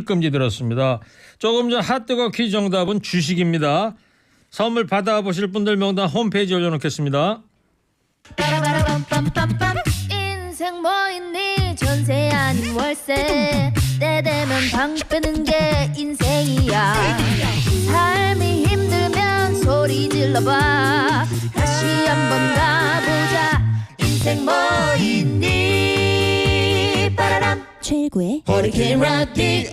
출입금지 들었습니다. 조금 전 핫뜨거 퀴즈 정답은 주식입니다. 선물 받아보실 분들 명단 홈페이지에 올려놓겠습니다. 인생 뭐 있니 전세 아닌 월세 때 되면 방 빼는 게 인생이야. 삶이 힘들면 소리 질러봐 다시 한번 가보자. 인생 뭐 있니 빠라람 최고의 허리케인 라디오.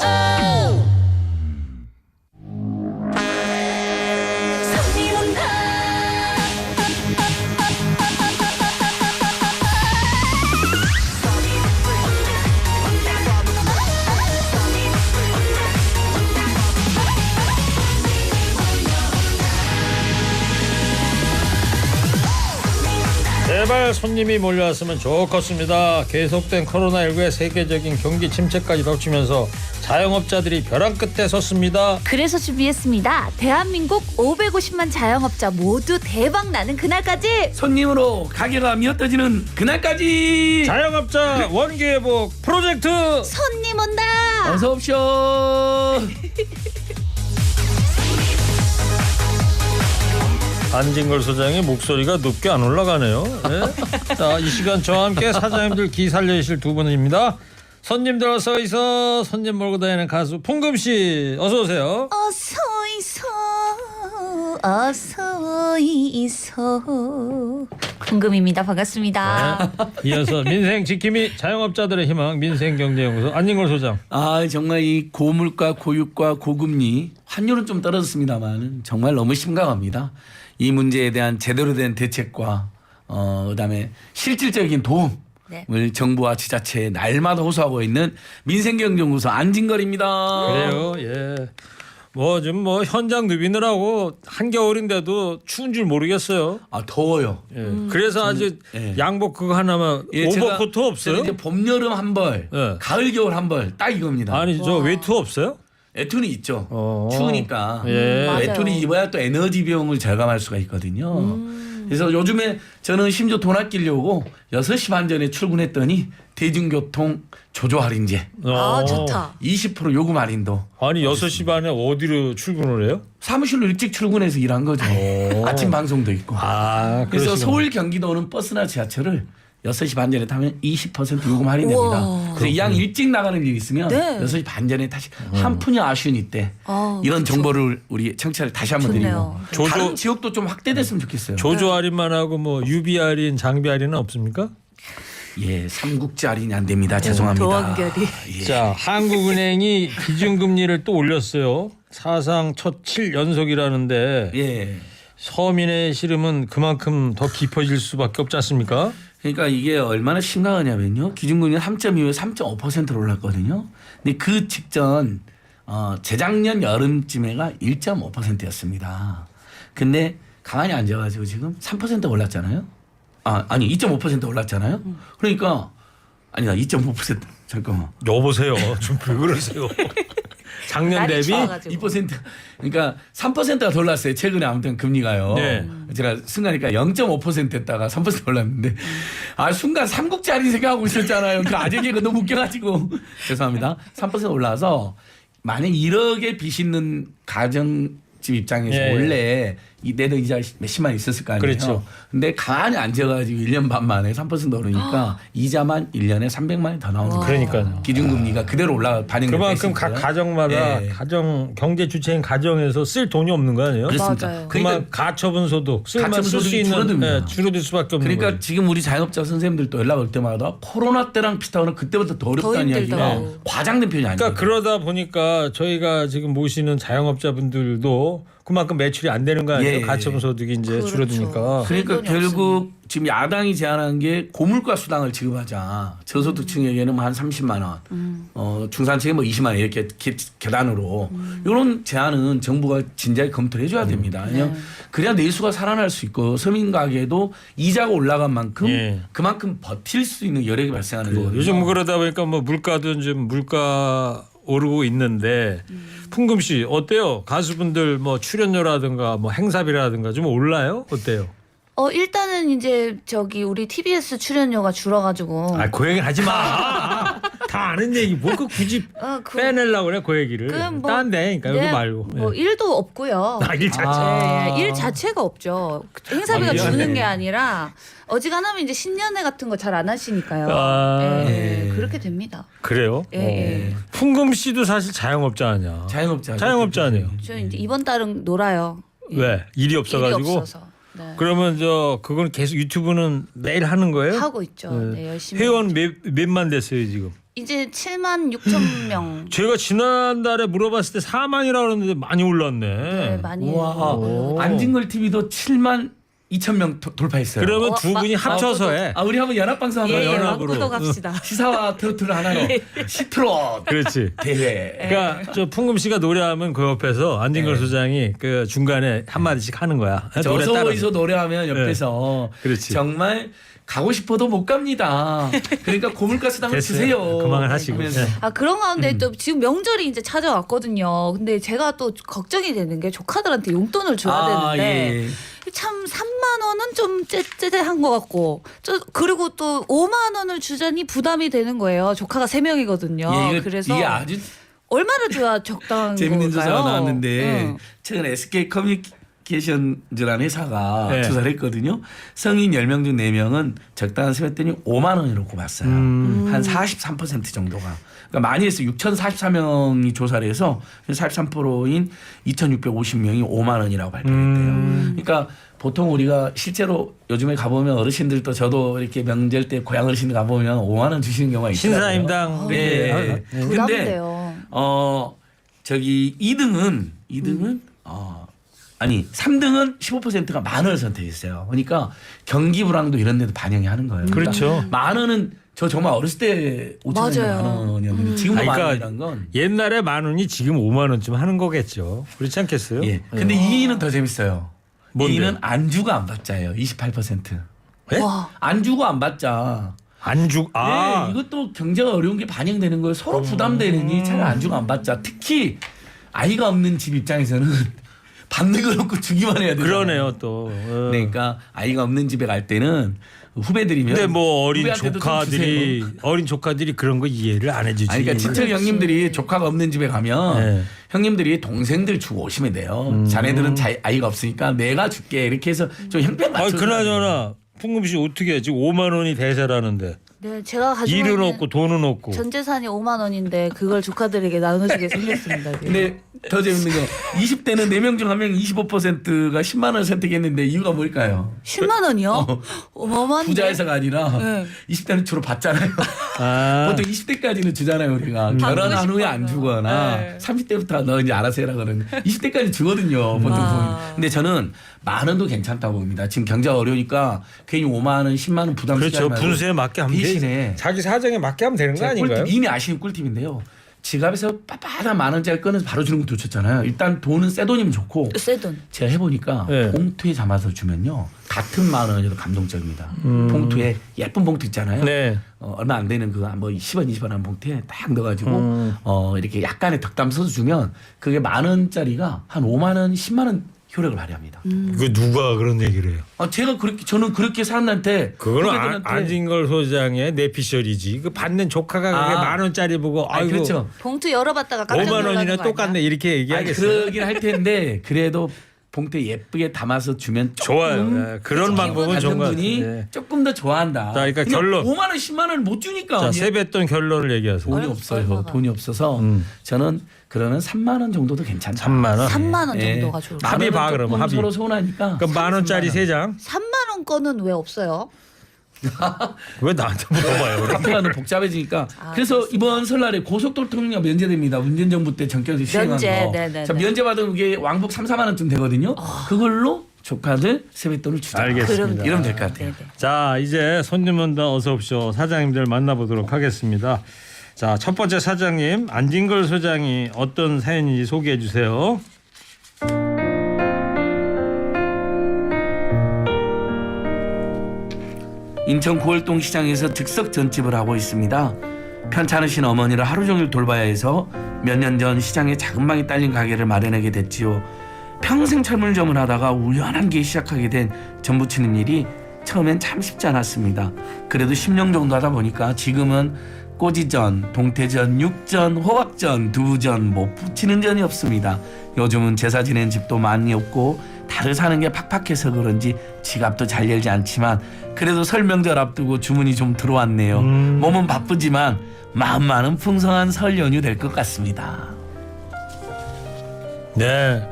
제발 손님이 몰려왔으면 좋겠습니다. 계속된 코로나19의 세계적인 경기 침체까지 덮치면서 자영업자들이 벼랑 끝에 섰습니다. 그래서 준비했습니다. 대한민국 550만 자영업자 모두 대박 나는 그날까지. 손님으로 가게가 미어떠지는 그날까지. 자영업자 원기회복 프로젝트 손님 온다. 어서 옵쇼. 안진걸 소장의 목소리가 높게 안 올라가네요. 네. 자, 이 시간 저와 함께 사장님들 기 살려주실 두 분입니다. 손님들 어서 있어. 손님 몰고 다니는 가수 풍금씨 어서 오세요. 어서 이소 어서 이소. 궁금입니다. 반갑습니다. 네. 이어서 민생 지킴이 자영업자들의 희망 민생경제연구소 안진걸 소장. 아 정말 이 고물가 고유가 고금리 환율은 좀 떨어졌습니다만 정말 너무 심각합니다. 이 문제에 대한 제대로 된 대책과 그다음에 실질적인 도움을 네. 정부와 지자체에 날마다 호소하고 있는 민생경제연구소 안진걸입니다. 그래요. 예. 좀 현장 누비느라고 한겨울인데도 추운 줄 모르겠어요. 아 더워요. 예. 그래서 아주 예. 양복 그거 하나만 오버코트 없어요? 이제 봄 여름 한 벌, 예. 가을 겨울 한 벌 딱 이겁니다. 아니 저 외투 없어요? 외투는 있죠. 추우니까 예. 맞아요. 외투는 입어야 또 에너지 비용을 절감할 수가 있거든요. 그래서 요즘에 저는 심지어 돈 아끼려고 6시 반 전에 출근했더니 대중교통 조조 할인제 아 좋다. 20% 요금 할인도. 아니 6시 반에 어디로 출근을 해요? 사무실로 일찍 출근해서 일한 거죠. 아침 방송도 있고. 아, 그래서 그러시구나. 서울 경기도는 버스나 지하철을 6시 반 전에 타면 20% 요금 할인됩니다. 우와. 그래서 이왕 일찍 나가는 일이 있으면 네. 6시 반 전에 다시 한 푼이 아쉬운 이때 이런 그렇죠. 정보를 우리 청취자를 다시 한번 좋네요. 드리고 다른 지역도 좀 확대됐으면 좋겠어요. 조조 할인만 하고 유비 할인, 장비 할인은 없습니까? 예, 삼국지 할인이 안 됩니다. 죄송합니다. 도원결이. 예. 자, 한국은행이 기준금리를 또 올렸어요. 사상 첫 7연속이라는데 예. 서민의 시름은 그만큼 더 깊어질 수밖에 없지 않습니까? 그러니까 이게 얼마나 심각하냐면요. 기준금리는 3.25에서 3.5%로 올랐거든요. 근데 그 직전 재작년 여름쯤에가 1.5%였습니다. 근데 가만히 앉아가지고 지금 3% 올랐잖아요. 아니 2.5% 올랐잖아요. 그러니까 아니다 2.5% 잠깐만. 여보세요. 좀 왜 그러세요? 작년 날이 대비 추워가지고. 2% 그러니까 3%가 더 올랐어요. 최근에 아무튼 금리가요. 네. 제가 순간이니까 0.5%였다가 3% 올랐는데 순간 삼국지 할인 생각하고 있었잖아요. 그 아재개가 너무 웃겨가지고 죄송합니다. 3% 올라서 만약 1억에 빚 있는 가정집 입장에서 예. 원래 내도 이자 몇십만 있었을 거 아니에요. 그렇죠. 근데 가만히 앉아가지고 1년 반 만에 3% 오르니까 이자만 1년에 300만 원이 더 나오는 거예요. 그러니까요. 기준금리가 그대로 반영될 그만큼 각 가정마다 예. 가정 경제 주체인 가정에서 쓸 돈이 없는 거 아니에요? 그렇습니다. 맞아요. 그만 가처분 소득 쓸 가처분 수 소득이 있는 줄어듭니다. 줄어들 수밖에 없는 그러니까 거예요. 지금 우리 자영업자 선생님들도 연락 올 때마다 코로나 때랑 비슷하거나 그때부터 더 어렵다는 이야기가 힘들다고. 과장된 표현이 아니에요. 그러니까 그러다 보니까 저희가 지금 모시는 자영업자분들도 그만큼 매출이 안 되는 거 아니에요? 예. 가처분 소득이 이제 그렇죠. 줄어드니까. 그러니까 돈이 결국 지금 야당이 제안한 게 고물가 수당을 지급하자. 저소득층에게는 뭐 한 30만 원, 중산층에 뭐 20만 원 이렇게 계단으로 이런 제안은 정부가 진작에 검토를 해줘야 됩니다. 그냥 그래야 내수가 살아날 수 있고 서민 가게도 이자가 올라간 만큼 예. 그만큼 버틸 수 있는 여력이 발생하는 거거든요. 요즘 그러다 보니까 물가도 좀 물가 오르고 있는데 풍금 씨 어때요? 가수분들 출연료라든가 행사비라든가 좀 올라요? 어때요? 일단은 이제 우리 TBS 출연료가 줄어가지고 그 얘기 하지 마. 다 아는 얘기 뭐 그 굳이 빼내려고 그래 그 얘기를. 뭐, 딴 데, 그러니까 여기 말고. 뭐 일도 없고요. 일 자체. 일 자체가 없죠. 행사비가 미안해. 주는 게 아니라 어지간하면 이제 신년회 같은 거 잘 안 하시니까요. 아. 그렇게 됩니다. 그래요? 예. 풍금 씨도 사실 자영업자 아니야. 자영업자 아니에요. 저 이제 이번 달은 놀아요. 왜? 일이 일이 없어가지고. 없어서. 네. 그러면 그건 계속 유튜브는 매일 하는 거예요? 하고 있죠. 네, 열심히. 회원 몇만 됐어요 지금? 이제 7만 6천 명. 제가 지난달에 물어봤을 때 4만이라고 그랬는데 많이 올랐네. 네, 많이. 와, 안진걸 TV도 7만 2천 명 돌파했어요. 그러면 두 분이 합쳐서 해. 우리 한번 연합방송 한번 예, 연합으로. 구독 합시다. 시사와 트로트를 하나로 시트롯 그렇지. 대회. 그러니까 저 풍금 씨가 노래하면 그 옆에서 안진걸 소장이 그 중간에 한 마디씩 하는 거야. 노래 따라. 저서에서 노래하면 옆에서 그렇지. 정말 가고 싶어도 못 갑니다. 그러니까 고물가스당을 됐어요. 주세요. 그만을 하시고. 하면서. 네. 그런 가운데 또 지금 명절이 이제 찾아왔거든요. 근데 제가 또 걱정이 되는 게 조카들한테 용돈을 줘야 되는데 예. 참 3만 원은 좀 째째한 것 같고 그리고 또 5만 원을 주자니 부담이 되는 거예요. 조카가 3명이거든요. 예, 그래서 이게 아주 얼마를 줘야 적당한 재밌는 걸까요? 조사가 나왔는데 응. 최근 SK 커뮤니케이션즈라는 회사가 네. 조사를 했거든요. 성인 10명 중 4명은 적당한 세뱃돈이 5만 원으로 꼽았어요. 한 43% 정도가. 그러니까 많이 해서 6,044명이 조사를 해서 43%인 2,650명이 5만 원이라고 발표했대요. 그러니까 보통 우리가 실제로 요즘에 가보면 어르신들도 저도 이렇게 명절 때 고향 어르신 가보면 5만 원 주시는 경우가 있더라고요. 신사임당. 네. 부담돼요. 저기 2등은 아니 3등은 15%가 만 원을 선택했어요. 그러니까 경기 불황도 이런 데도 반영이 하는 거예요. 그러니까 그렇죠. 만 원은 저 정말 어렸을 때 5천 원이 맞아요. 만 원이었는데 지금도 만 그러니까 원이란 건. 옛날에 만 원이 지금 5만 원쯤 하는 거겠죠. 그렇지 않겠어요? 예. 근데 2위는 더 재밌어요. 뭔데? 2위는 안 주고 안 받자예요. 28%. 네? 와. 안 주고 안 받자. 안죽 네, 이것도 경제가 어려운 게 반영되는 거예요. 서로 부담되느니 차라리 안 주고 안 받자. 특히 아이가 없는 집 입장에서는 받는 걸 없고 주기만 해야 돼요. 그러네요 또. 그러니까 아이가 없는 집에 갈 때는 후배들이면 근데 뭐 어린 후배한테도 좀 조카들이 그런 거 이해를 안 해주지. 아니, 그러니까 친척 형님들이 조카가 없는 집에 가면 네. 형님들이 동생들 주고 오시면 돼요. 자네들은 아이가 없으니까 내가 줄게 이렇게 해서 좀 형편 맞춰. 그나저나 풍금 씨 어떻게 해? 지금 5만 원이 대세라는데 네, 제가 가지고 일은 있는 없고 돈은 없고. 전 재산이 5만 원인데 그걸 조카들에게 나누시게 생겼습니다. 지금. 근데 더 재밌는 거 20대는 4명 중 1명 25%가 10만 원을 선택했는데 이유가 뭘까요? 10만 원이요? 어마어마한데. 부자에서가 아니라 네. 20대는 주로 받잖아요. 아. 보통 20대까지는 주잖아요 우리가. 결혼한 후에 안 주거나 네. 30대부터 너 이제 알아서 해라 그러는 20대까지 주거든요 보통 부모님. 근데 저는 만 원도 괜찮다고 봅니다. 지금 경제가 어려우니까 괜히 5만 원 10만 원 부담 그렇죠. 분수에 맞게 하면 대신에 돼. 자기 사정에 맞게 하면 되는 거 아닌가요? 꿀팁, 이미 아시는 꿀팁인데요. 지갑에서 빠빠한 만 원짜리 꺼내서 바로 주는 것도 좋잖아요. 일단 돈은 새 돈이면 좋고 새 돈. 제가 해보니까 네. 봉투에 담아서 주면요 같은 만 원이라도 감동적입니다. 봉투에 예쁜 봉투 있잖아요. 네. 얼마 안 되는 그 뭐 10원 20원 한 봉투에 딱 넣어가지고 이렇게 약간의 덕담 써서 주면 그게 만 원짜리가 한 5만 원 10만 원 효력을 발휘합니다. 그 누가 그런 얘기를 해요? 저는 그렇게 사람한테 그거는 후배들한테 안진걸 소장의 내피셜이지. 그 받는 조카가 그게 만 원짜리 보고 아니, 아이고 그렇죠. 봉투 열어봤다가 깜짝 5만 놀라는 원이나 거 똑같네 아니야? 이렇게 아니, 얘기하겠어요. 그러긴 할 텐데 그래도 봉투에 예쁘게 담아서 주면 좋아요. 조금 네, 그런 방법은 좋은 것 받는 분이 같아요. 네. 조금 더 좋아한다. 자, 그러니까 그냥 결론. 5만 원 10만 원을 못 주니까 자, 세뱃돈 결론을 얘기하세요. 돈이 없어요. 얼마가? 돈이 없어서 저는 그러면 3만 원 정도도 괜찮다. 3만 원. 3만 원 예. 정도가 좋을 합의 봐, 그러면 조금 합의. 서로 서운하니까. 그럼 만 원짜리 3만 세 장. 3만 원 거는 왜 없어요? 왜 나한테 물어봐요? 카페가 너무 복잡해지니까. 그래서 이번 설날에 고속도로 통행료 면제됩니다. 문재인 정부 때 전격적으로 시행한 면제, 거. 네네네. 자, 면제 받으면 이게 왕복 3, 4만 원쯤 되거든요. 그걸로 조카들 세뱃돈을 주자. 알겠습니다. 이러면 될 것 같아요. 네네. 자, 이제 손님은 다 어서 오십시오. 사장님들 만나보도록 하겠습니다. 자, 첫 번째 사장님 안진걸 소장이 어떤 사연인지 소개해 주세요. 인천 구월동 시장에서 즉석 전집을 하고 있습니다. 편찮으신 어머니를 하루 종일 돌봐야 해서 몇 년 전 시장에 작은 방이 딸린 가게를 마련하게 됐지요. 평생 철물점을 하다가 우연한 게 시작하게 된 전부치는 일이 처음엔 참 쉽지 않았습니다. 그래도 10년 정도 하다 보니까 지금은 꼬지전, 동태전, 육전, 호박전, 두부전 못 붙이는 전이 없습니다. 요즘은 제사 지낸 집도 많이 없고 달을 사는 게 팍팍해서 그런지 지갑도 잘 열지 않지만 그래도 설 명절 앞두고 주문이 좀 들어왔네요. 몸은 바쁘지만 마음만은 풍성한 설 연휴 될 것 같습니다. 네,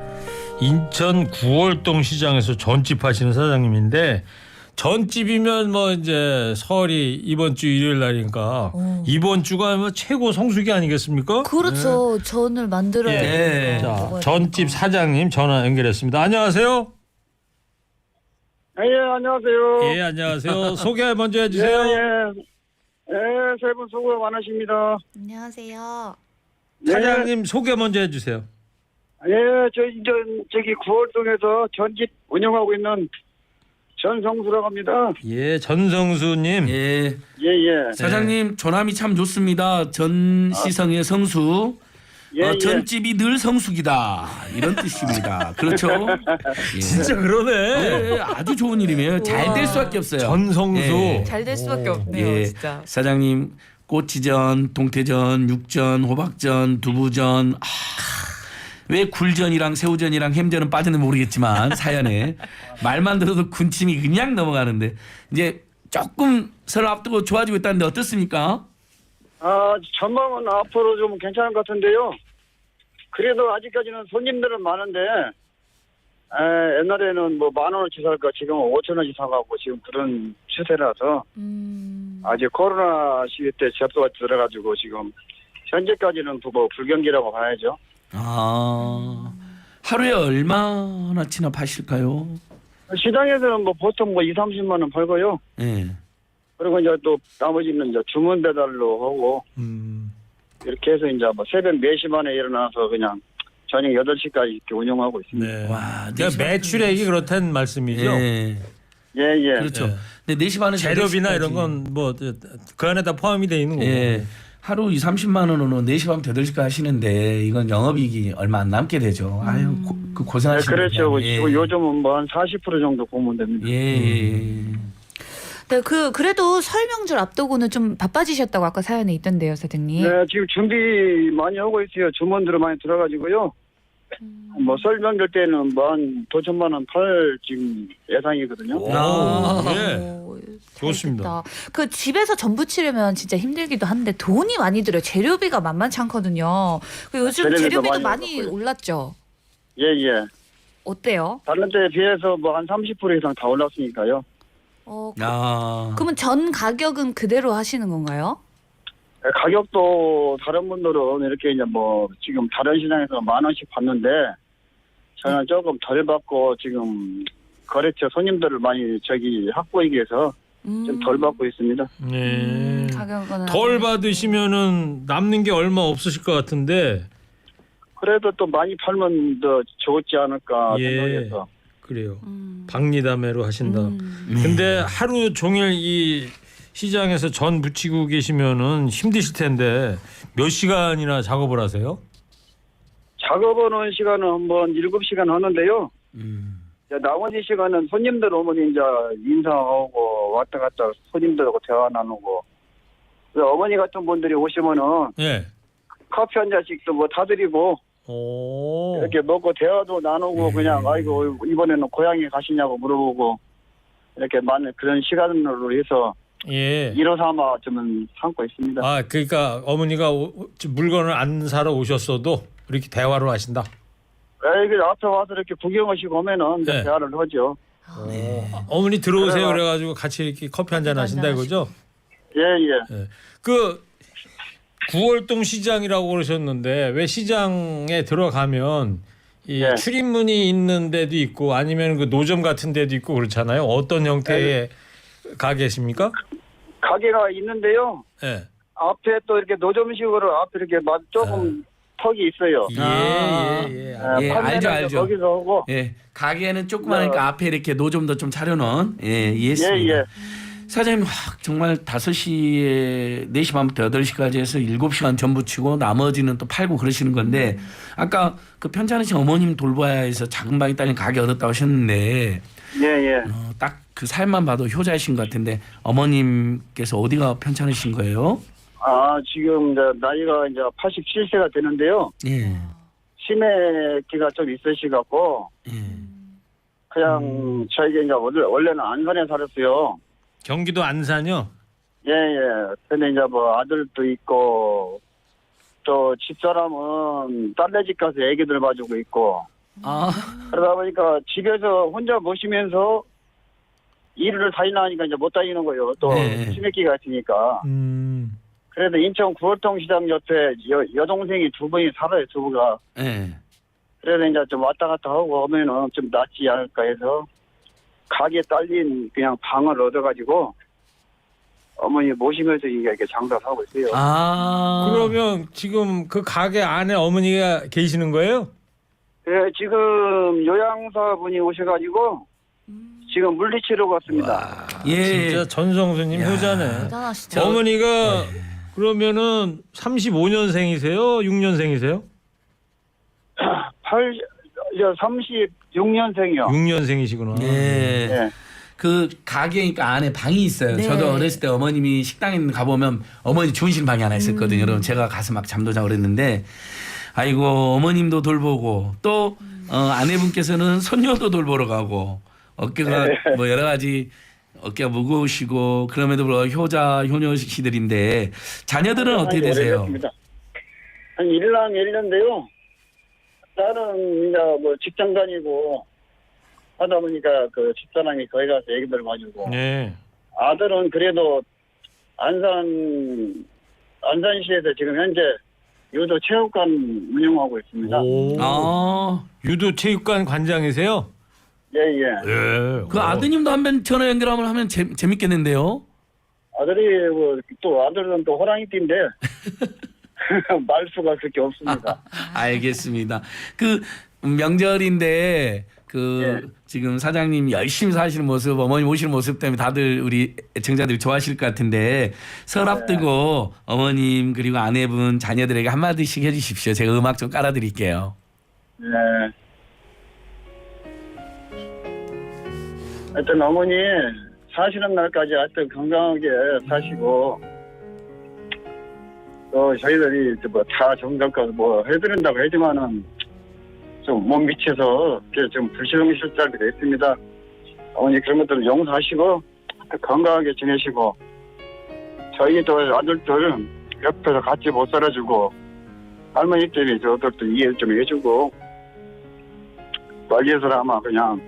인천 구월동 시장에서 전집 하시는 사장님인데 전집이면 뭐 이제 설이 이번 주 일요일 날이니까 이번 주가 뭐 최고 성수기 아니겠습니까? 그렇죠. 전을 만들어야 네. 되니까. 자, 먹어야 전집 사장님 전화 연결했습니다. 안녕하세요. 예, 안녕하세요. 예, 안녕하세요. 소개 먼저 해주세요. 세 분 수고 많으십니다. 안녕하세요. 사장님 소개 먼저 해주세요. 저기 구월동에서 전집 운영하고 있는 전성수라고 합니다. 예, 전성수님. 예, 예. 사장님 조남이 참 좋습니다. 전시성의 성수. 예. 전집이 늘 성숙이다 이런 뜻입니다. 그렇죠? 예. 진짜 그러네. 예, 아주 좋은 일이에요. 잘 될 수밖에 없어요. 전성수. 예. 잘 될 수밖에 없네요, 예. 진짜. 사장님 꼬치전, 동태전, 육전, 호박전, 두부전. 왜 굴전이랑 새우전이랑 햄전은 빠졌는지 모르겠지만 사연에 말만 들어도 군침이 그냥 넘어가는데 이제 조금 설 앞두고 좋아지고 있다는데 어떻습니까? 전망은 앞으로 좀 괜찮은 것 같은데요. 그래도 아직까지는 손님들은 많은데 옛날에는 뭐 10,000원어치 살까 지금은 5,000원어치 사가고 지금 그런 추세라서 아직 코로나 시기 때 접수가 들어가지고 지금 현재까지는 뭐 불경기라고 봐야죠. 하루에 얼마나 치나 파실까요? 시장에서는 뭐 보통 뭐 2-30만 원 벌고요. 예. 그리고 이제 또 나머지는 이제 주문 배달로 하고 이렇게 해서 이제 뭐 새벽 4시 반에 일어나서 그냥 저녁 8시까지 이렇게 운영하고 있습니다. 네. 와, 그러니까 매출액이 그렇다는 말씀이죠. 예. 예. 그렇죠. 예. 근데 4시 반에 재료비나 이런 건 뭐 그 안에 다 포함이 돼 있는 거고. 예. 하루 2-30만 원으로 4시 반부터 8시까지 하시는데 이건 영업이익이 얼마 안 남게 되죠. 아유, 그 네, 고생하시는 그렇죠. 예. 지금 요즘은 뭐 한 40% 정도 보면 됩니다. 예. 네, 그래도 설 명절 앞두고는 좀 바빠지셨다고 아까 사연에 있던데요, 사장님. 네, 지금 준비 많이 하고 있어요. 주문들을 많이 들어가지고요. 뭐 설 명절 때는 뭐 한 도천만 원 팔 지금 예상이거든요. 예. 오, 좋습니다. 잘됐다. 그 집에서 전 부치려면 진짜 힘들기도 한데 돈이 많이 들어요. 재료비가 만만치 않거든요. 그 요즘 재료비도 재료비도 많이 많이 올랐고요. 올랐죠. 예. 어때요? 다른 때에 비해서 뭐 한 30% 이상 다 올랐으니까요. 그러면 전 가격은 그대로 하시는 건가요? 가격도 다른 분들은 이렇게 이제 뭐 지금 다른 시장에서 10,000원씩 받는데 저는 조금 덜 받고 지금 거래처 손님들을 많이 확보하기 위해서 좀 덜 받고 있습니다. 네. 가격은 덜 받으시면은 남는 게 얼마 없으실 것 같은데. 그래도 또 많이 팔면 더 좋지 않을까 예. 생각해서. 그래요. 박리담회로 하신다. 음. 근데 하루 종일 이 시장에서 전 부치고 계시면은 힘드실 텐데 몇 시간이나 작업을 하세요? 작업하는 시간은 한번 7시간 하는데요. 이제 나머지 시간은 손님들 오면 이제 인사하고 왔다 갔다 손님들하고 대화 나누고. 그래서 어머니 같은 분들이 오시면은 예. 커피 한 잔씩도 뭐 타드리고 오. 이렇게 먹고 대화도 나누고 그냥 아이고 이번에는 고향에 가시냐고 물어보고 이렇게 많은 그런 시간으로 해서 예. 1호 삼아 좀 삼고 있습니다. 아, 그러니까 어머니가 물건을 안 사러 오셨어도 이렇게 대화를 하신다. 이게 앞에 와서 이렇게 구경하시고 오면은 이제 네. 대화를 하죠. 어머니 들어오세요 그래가- 그래가지고 같이 이렇게 커피 한잔 하신다 이거죠? 예. 예. 그 구월동 시장이라고 그러셨는데 왜 시장에 들어가면 이 네. 출입문이 있는 데도 있고 아니면 그 노점 같은 데도 있고 그렇잖아요. 어떤 형태의 가게십니까? 가게가 있는데요. 예. 앞에 또 이렇게 노점식으로 앞에 이렇게 조금 턱이 있어요. 예. 예, 판매는 알죠. 이제 거기서 하고. 예, 가게는 조그마하니까 앞에 이렇게 노점도 좀 차려놓은 이해했습니다. 예. 사장님 정말 5시에 4시 반부터 8시까지 해서 7시간 전부 치고 나머지는 또 팔고 그러시는 건데 아까 그 편찮으신 어머님 돌봐야 해서 작은 방이 딸린 가게 얻었다고 하셨는데 예. 딱 그 사연만 봐도 효자이신 것 같은데 어머님께서 어디가 편찮으신 거예요? 지금 이제 나이가 이제 87세가 되는데요. 예. 치매기가 좀 있으시갖고 예. 그냥 저희가 이제 원래는 안산에 살았어요. 경기도 안산요. 예. 근데 이제 뭐 아들도 있고 또 집사람은 딸네 집 가서 애기들 봐주고 있고 아. 그러다 보니까 집에서 혼자 모시면서 일을 다니나 하니까 이제 못 다니는 거예요. 또 네. 치매기가 있으니까. 그래도 인천 구월동 시장 옆에 여동생이 두 분이 살아요. 두 분가. 예. 그래서 이제 좀 왔다 갔다 하고 하면은 좀 낫지 않을까 해서 가게에 딸린 그냥 방을 얻어가지고 어머니 모시면서 이렇게 장사를 하고 있어요. 아. 그러면 지금 그 가게 안에 어머니가 계시는 거예요? 네, 지금 요양사 분이 오셔가지고 지금 물리치러 갔습니다. 예. 진짜 전성수님 야. 효자네. 대단하시다. 어머니가 그러면은 35년생이세요? 6년생이세요? 36년생이요. 6년생이시구나. 예. 네. 그 가게니까 안에 방이 있어요. 네. 저도 어렸을 때 어머님이 식당에 가보면 어머니 주무실 방이 하나 있었거든요. 여러분 제가 가서 막 잠도 자고 그랬는데 아이고 어머님도 돌보고 또 아내분께서는 손녀도 돌보러 가고 어깨가 뭐 여러 가지 어깨가 무거우시고 그럼에도 불구하고 효녀시들인데 자녀들은 어떻게 되세요? 오래됐습니다. 한 1남 1년인데요. 딸은 이제 뭐 직장 다니고 하다 보니까 그 집사람이 거기 가서 애기들 봐주고 네. 아들은 그래도 안산시에서 지금 현재 유도 체육관 운영하고 있습니다. 오. 아, 유도 체육관 관장이세요? 예. 예. 그 아드님도 한번 전화 연결하면 하면 재밌겠는데요? 아들이 뭐 또 아들은 또 호랑이띠인데 말수가 그렇게 없습니다. 알겠습니다. 그 명절인데 그 예. 지금 사장님 열심히 사시는 모습, 어머니 모시는 모습 때문에 다들 우리 애청자들이 좋아하실 것 같은데 설 앞두고 어머님 그리고 아내분 자녀들에게 한마디씩 해주십시오. 제가 음악 좀 깔아드릴게요. 네. 하여튼 어머니 사시는 날까지 하여튼 건강하게 사시고 또 저희들이 뭐 다 정성껏 뭐 해드린다고 하지만은 좀 못 미쳐서 좀 불실실 때가 있습니다. 어머니 그런 것들 용서하시고 건강하게 지내시고 저희도 아들들 옆에서 같이 못 살아주고 할머니 때문에 저들도 이해 좀 해주고 멀리에서 아마 그냥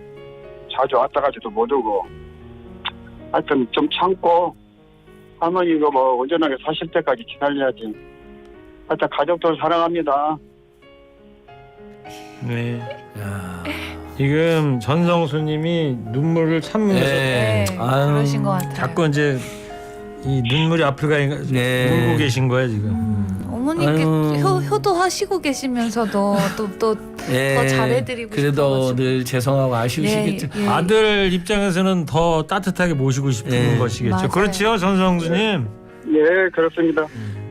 자주 왔다 가지도 못 오고 하여튼 좀 참고 할머니가 뭐 온전하게 사실 때까지 기다려야지. 하여튼 가족들 사랑합니다. 네. 야. 지금 전성수님이 눈물을 참으면서 네. 네, 아유, 그러신 것 같아요. 자꾸 이제 이 눈물이 앞을 가니까 네. 울고 계신 거야 지금. 어머니께 아유. 효도하시고 계시면서도 또 예. 더 잘해드리고 그래도 싶어가지고. 늘 죄송하고 아쉬우시겠죠. 예. 아들 입장에서는 더 따뜻하게 모시고 싶은 네. 것이겠죠. 맞아요. 그렇지요, 전성수님. 예, 그렇습니다.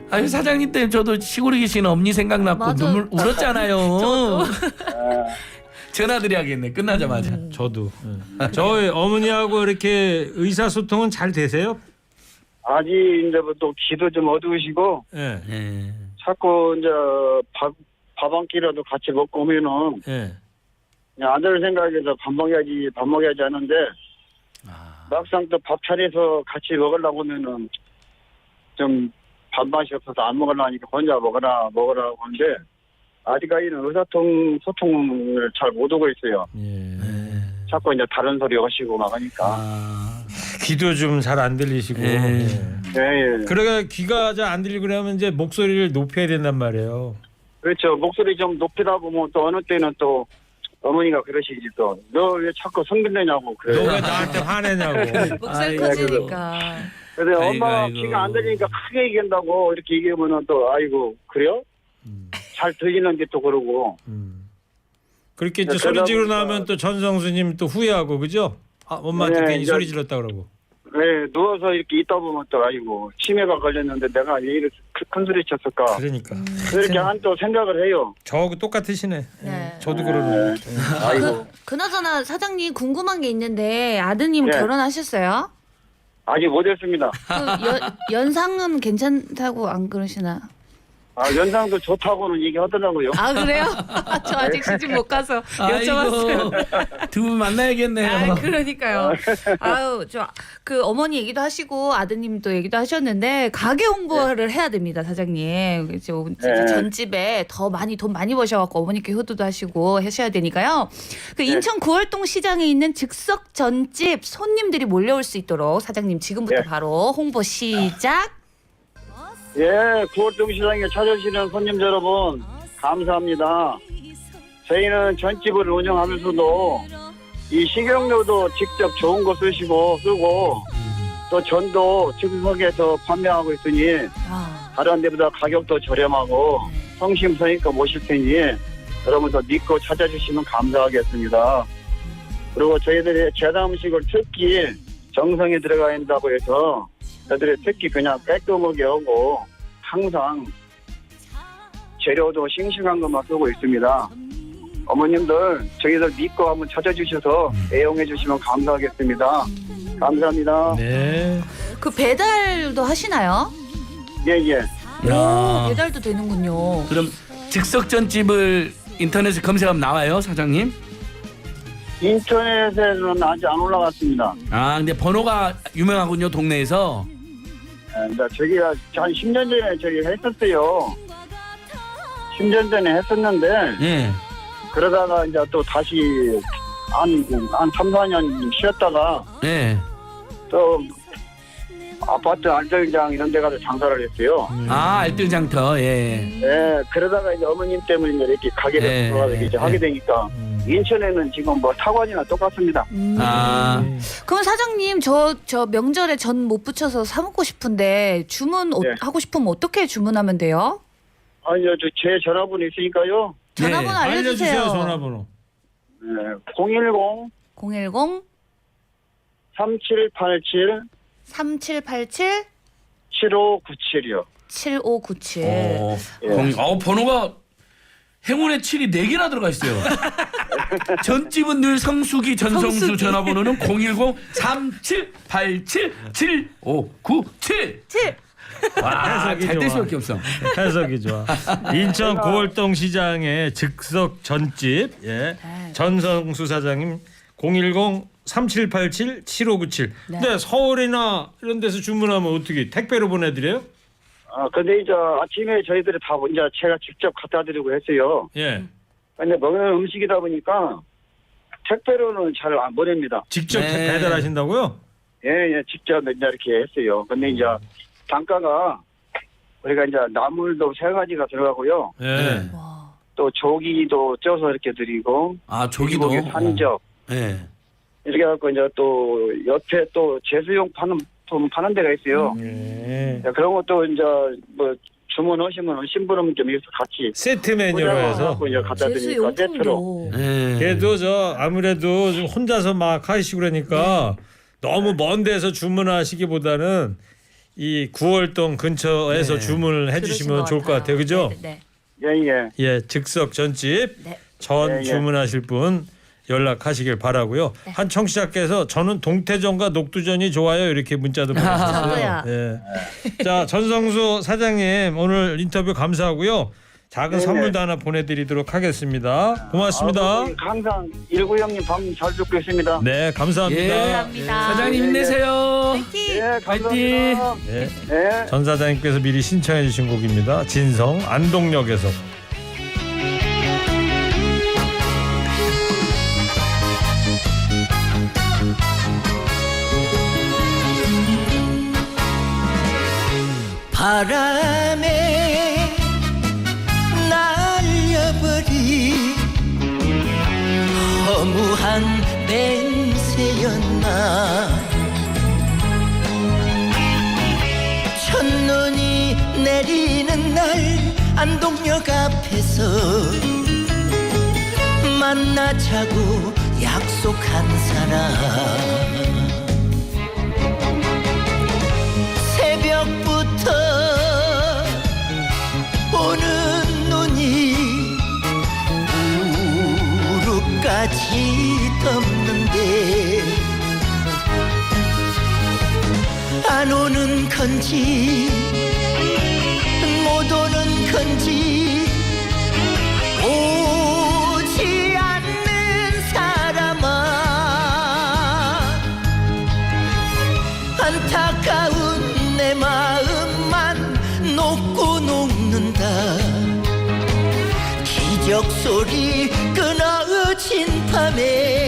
아니 사장님 때문에 저도 시골에 계시는 엄니 생각났고 맞아. 눈물 울었잖아요. 저도. 아, 전화드려야겠네 끝나자마자. 저도. 저희 어머니하고 이렇게 의사소통은 잘 되세요? 아직 이제부터 기도 좀 어두우시고 예. 예. 자꾸 이제 밥 한 끼라도 같이 먹고 오면은 예. 그냥 아들 생각해서 밥 먹여야지 하는데 막상 또 밥 차려서 같이 먹으려고 하면은 좀 밥맛이 없어서 안 먹으려니까 혼자 먹으라고 하는데 아직까지는 소통을 잘 못 하고 있어요. 예. 자꾸 이제 다른 소리 하시고 막 하니까. 아. 귀도 좀 잘 안 들리시고. 예. 예. 예. 그러니까 귀가 잘 안 들리고 그러면 이제 목소리를 높여야 된단 말이에요. 그렇죠. 목소리 좀 높이다 보면 또 어느 때는 또 어머니가 그러시지 또 너 왜 자꾸 성질내냐고 너 그래요. 왜 나한테 화내냐고. 목소리 아이고. 커지니까. 그래서 아이고, 엄마가 아이고. 귀가 안 들리니까 크게 얘기한다고 이렇게 얘기하면은 또 아이고 그래요? 잘 들리는데 또 그러고. 그렇게 이제 네, 소리 그러다 지르고 보니까- 나면 또 전성수님 또 후회하고 그죠? 아, 엄마한테 네, 괜히 이제- 소리 질렀다 그러고. 네, 누워서 이렇게 있다 보면 또 아이고 치매가 걸렸는데 내가 왜 이렇게 큰 소리 쳤을까? 그러니까. 그렇게 한 또 생각을 해요. 저하고 똑같으시네. 예. 네. 저도 그러네. 아이고. 그나저나 사장님 궁금한 게 있는데 아드님 네. 결혼하셨어요? 아직 못했습니다. 그 연상은 괜찮다고 안 그러시나? 연상도 좋다고는 얘기하더라고요. 아 그래요? 저 아직 시집 못 가서 여쭤봤어요. 아이고, 두 분 만나야겠네요. 아, 그러니까요. 아유, 저 그 어머니 얘기도 하시고 아드님도 얘기도 하셨는데 가게 홍보를 해야 됩니다, 사장님. 그죠? 네. 전집에 더 많이 돈 많이 버셔갖고 어머니께 효도도 하시고 하셔야 되니까요. 그 인천 구월동 시장에 있는 즉석 전집 손님들이 몰려올 수 있도록 사장님 지금부터 네. 바로 홍보 시작. 예, 구월동 시장에 찾아주시는 손님 여러분 감사합니다. 저희는 전집을 운영하면서도 이 식용유도 직접 좋은 거 쓰고 또 전도 즉석에서 판매하고 있으니 아, 다른 데보다 가격도 저렴하고 성심성의껏 모실 테니 여러분도 믿고 찾아주시면 감사하겠습니다. 그리고 저희들이 제당 음식을 특히 정성이 들어가 있다고 해서 저희들이 특히 그냥 깔끔하게 하고 항상 재료도 싱싱한 것만 쓰고 있습니다. 어머님들 저희들 믿고 한번 찾아주셔서 애용해 주시면 감사하겠습니다. 감사합니다. 네. 그 배달도 하시나요? 예예. 야. 오, 배달도 되는군요. 그럼 즉석전집을 인터넷에 검색하면 나와요, 사장님? 인터넷에는 아직 안 올라갔습니다. 아, 근데 번호가 유명하군요, 동네에서. 저기가 한 10년 전에 저기 했었어요. 10년 전에 했었는데 예. 그러다가 이제 또 다시 한 3, 4년 쉬었다가 예. 또 아파트 알뜰장 이런 데 가서 장사를 했어요. 아, 알뜰장터. 예. 예, 그러다가 이제 어머님 때문에 이제 이렇게 가게를 예, 들어가서 이제 예. 하게 되니까 인천에는 지금 뭐 타관이나 똑같습니다. 아. 그럼 사장님 저 명절에 전 못 붙여서 사 먹고 싶은데 주문 네. 하고 싶으면 어떻게 주문하면 돼요? 아니요, 제 전화번호 있으니까요. 전화번호 네. 알려주세요. 전화번호. 예, 010 010 3787 3787 7597이요. 7597. 예. 번호가 행운의 7이 4개나 들어가 있어요. 전집은 늘 성수기 전성수 성수기. 전화번호는 010-3787-7597. 7. 와, 해석이 잘 될 좋아. 수밖에 없어. 해석이 좋아. 인천 구월동 시장의 즉석 전집. 예. 네. 전성수 사장님 010-3787-7597. 네. 근데 서울이나 이런 데서 주문하면 어떻게 택배로 보내드려요? 근데 이제 아침에 저희들이 다 이제 제가 직접 갖다 드리고 했어요. 예. 근데 먹는 음식이다 보니까 택배로는 잘 안 보냅니다. 직접 네. 배달하신다고요? 예, 직접 이제 이렇게 했어요. 근데 이제 단가가 우리가 이제 나물도 3가지가 들어가고요. 예. 네. 와. 또 조기도 쪄서 이렇게 드리고, 아, 조기도. 돼지고기 산적 예. 이렇게 해갖고 이제 또 옆에 또 제수용 파는 데가 있어요. 예. 자, 그런 것도 이제 뭐 주문하시면 신부름 좀 해서 같이 세트 메뉴로 해서. 포장해갖고 이제 갖다 제수 드리니까 세트로. 용품도. 예. 그래도 아무래도 좀 혼자서 막 하시고 그러니까 너무 먼 데서 주문하시기보다는 이 구월동 근처에서 네. 주문을 해주시면 좋을 것 같아요. 그죠? 네. 예예. 예, 즉석 전집 네. 전 예, 예. 주문하실 분 연락하시길 바라고요. 네. 한 청취자께서 저는 동태전과 녹두전이 좋아요 이렇게 문자도 보내주셨어요. 저도요. 예. 자, 전성수 사장님 오늘 인터뷰 감사하고요. 작은 네네. 선물도 하나 보내드리도록 하겠습니다. 고맙습니다. 항상 19형님 방송 잘 듣고 있습니다. 네, 감사합니다. 예. 감사합니다. 사장님 힘내세요. 예, 파이팅. 감사합니다. 네. 네. 전 사장님께서 미리 신청해 주신 곡입니다. 진성 안동역에서. 바람에 날려버린 허무한 맹세였나. 첫눈이 내리는 날 안동역 앞에서 만나자고 약속한 사람, 새벽부터 오는 눈이 무릎까지 덮는데 안 오는 건지 못 오는 건지 오지 않는 사람아 안타까운 내 마음만 녹고 녹는다 기적 소리 끊어진 밤에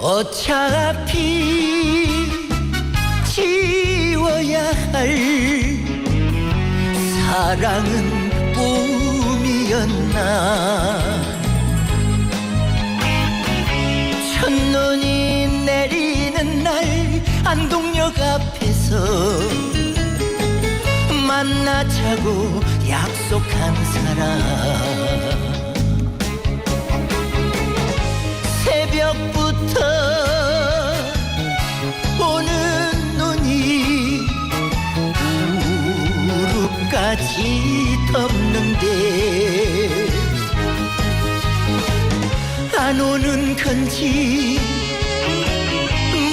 어차피 지워야 할 사랑은 꿈이었나 첫눈이 내리는 날 안동역 앞에서 만나자고 약속한 사람 새벽부터 오는 눈이 무릎까지 덮는데 안 오는 건지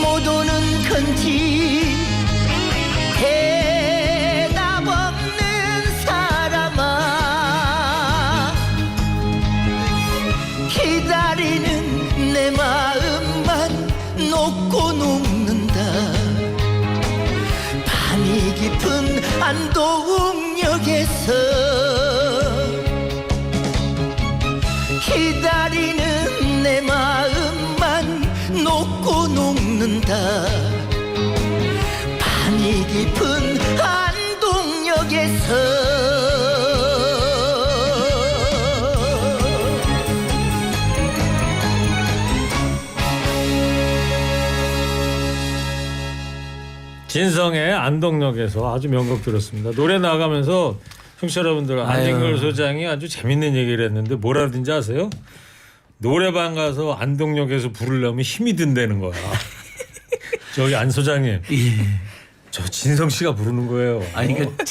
못 오는 건지 대답 없는 사람아 기다리는 내 마음만 녹고 녹는다 밤이 깊은 안동역에서 기다리는 내 마음만 녹고 녹는다 밤이 깊은 안동역에서 진성의 안동역에서 아주 명곡 들었습니다. 노래 나가면서 청취자 여러분들 안진걸 소장이 아주 재밌는 얘기를 했는데 뭐라든지 아세요? 노래방 가서 안동역에서 부르려면 힘이 든다는 거야. 저기 안 소장님. 저 진성 씨가 부르는 거예요. 아니 그러니까